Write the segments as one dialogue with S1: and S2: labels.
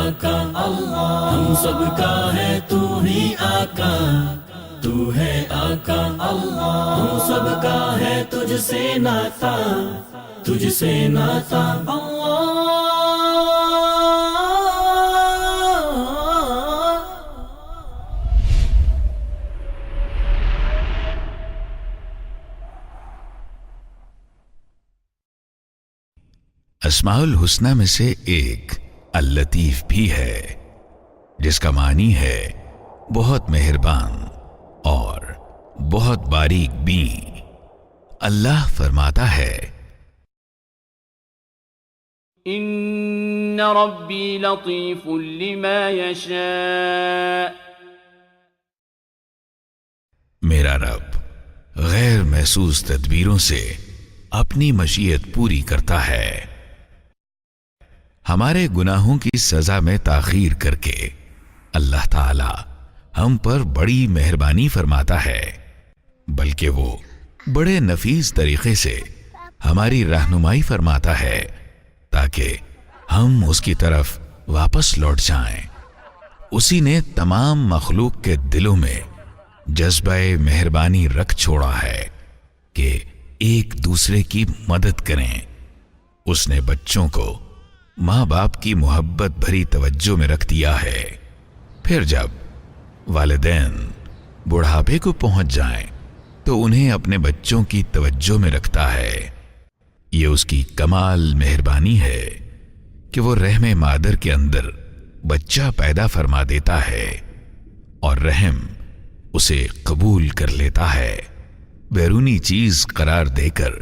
S1: آقا اللہ، ہم سب کا ہے تو ہی آقا، تو ہے آقا اللہ، ہم سب کا ہے تجھ سے ناتا، تجھ سے ناتا اللہ۔
S2: اسماء الحسنہ میں سے ایک اللطیف بھی ہے، جس کا معنی ہے بہت مہربان اور بہت باریک بین۔ اللہ فرماتا ہے
S3: ان ربی لطیف لما یشاء،
S2: میرا رب غیر محسوس تدبیروں سے اپنی مشیت پوری کرتا ہے۔ ہمارے گناہوں کی سزا میں تاخیر کر کے اللہ تعالی ہم پر بڑی مہربانی فرماتا ہے، بلکہ وہ بڑے نفیس طریقے سے ہماری رہنمائی فرماتا ہے تاکہ ہم اس کی طرف واپس لوٹ جائیں۔ اسی نے تمام مخلوق کے دلوں میں جذبہ مہربانی رکھ چھوڑا ہے کہ ایک دوسرے کی مدد کریں۔ اس نے بچوں کو ماں باپ کی محبت بھری توجہ میں رکھ دیا ہے، پھر جب والدین بڑھاپے کو پہنچ جائیں تو انہیں اپنے بچوں کی توجہ میں رکھتا ہے۔ یہ اس کی کمال مہربانی ہے کہ وہ رحم مادر کے اندر بچہ پیدا فرما دیتا ہے اور رحم اسے قبول کر لیتا ہے، بیرونی چیز قرار دے کر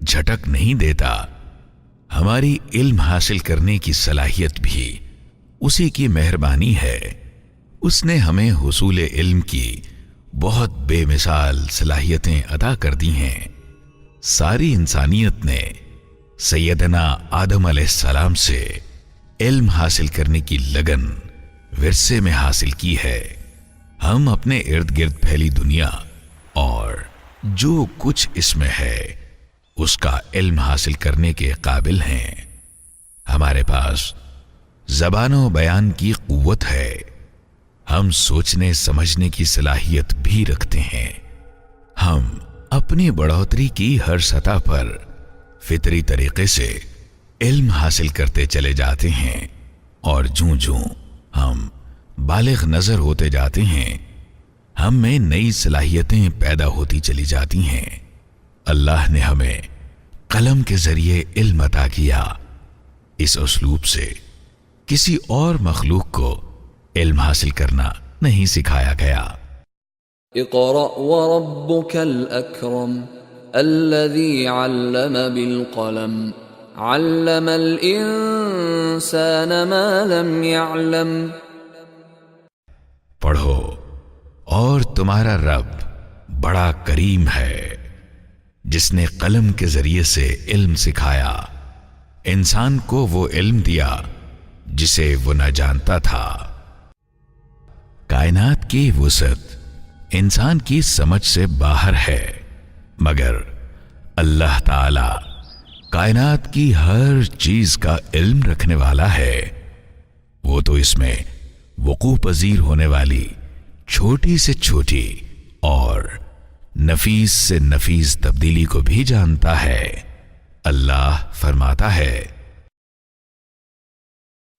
S2: جھٹک نہیں دیتا۔ ہماری علم حاصل کرنے کی صلاحیت بھی اسی کی مہربانی ہے۔ اس نے ہمیں حصول علم کی بہت بے مثال صلاحیتیں عطا کر دی ہیں۔ ساری انسانیت نے سیدنا آدم علیہ السلام سے علم حاصل کرنے کی لگن ورثے میں حاصل کی ہے۔ ہم اپنے ارد گرد پھیلی دنیا اور جو کچھ اس میں ہے اس کا علم حاصل کرنے کے قابل ہیں۔ ہمارے پاس زبان و بیان کی قوت ہے، ہم سوچنے سمجھنے کی صلاحیت بھی رکھتے ہیں۔ ہم اپنی بڑھوتری کی ہر سطح پر فطری طریقے سے علم حاصل کرتے چلے جاتے ہیں، اور جوں جوں ہم بالغ نظر ہوتے جاتے ہیں ہم میں نئی صلاحیتیں پیدا ہوتی چلی جاتی ہیں۔ اللہ نے ہمیں قلم کے ذریعے علم عطا کیا، اس اسلوب سے کسی اور مخلوق کو علم حاصل کرنا نہیں سکھایا گیا۔
S4: اقرأ وربك الأكرم الذي علم بالقلم علم الإنسان ما لم يعلم۔
S2: پڑھو اور تمہارا رب بڑا کریم ہے جس نے قلم کے ذریعے سے علم سکھایا، انسان کو وہ علم دیا جسے وہ نہ جانتا تھا۔ کائنات کی وسعت انسان کی سمجھ سے باہر ہے، مگر اللہ تعالی کائنات کی ہر چیز کا علم رکھنے والا ہے۔ وہ تو اس میں وقوع پذیر ہونے والی چھوٹی سے چھوٹی اور نفیس سے نفیس تبدیلی کو بھی جانتا ہے۔ اللہ فرماتا ہے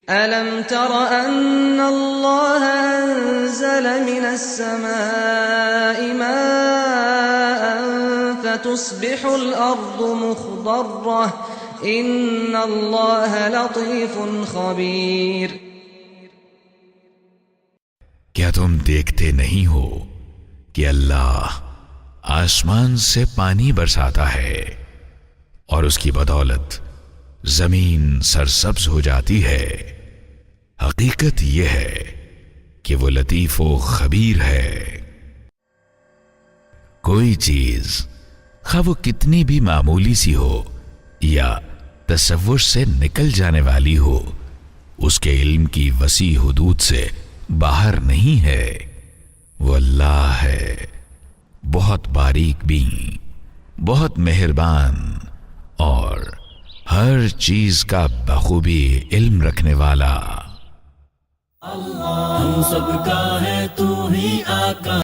S5: أَلَمْ تَرَ أَنَّ اللَّهَ أَنزَلَ مِنَ السَّمَاءِ مَاءً فَتُصْبِحُ الْأَرْضُ مُخْضَرَّةً إِنَّ اللَّهَ لَطِيفٌ خَبِيرٌ۔
S2: کیا تم دیکھتے نہیں ہو کہ اللہ آسمان سے پانی برساتا ہے اور اس کی بدولت زمین سرسبز ہو جاتی ہے؟ حقیقت یہ ہے کہ وہ لطیف و خبیر ہے۔ کوئی چیز خواہ وہ کتنی بھی معمولی سی ہو یا تصور سے نکل جانے والی ہو، اس کے علم کی وسیع حدود سے باہر نہیں ہے۔ وہ اللہ ہے، بہت باریک بین، بہت مہربان اور ہر چیز کا بخوبی علم رکھنے والا۔
S1: ہم سب کا ہے تو ہی آقا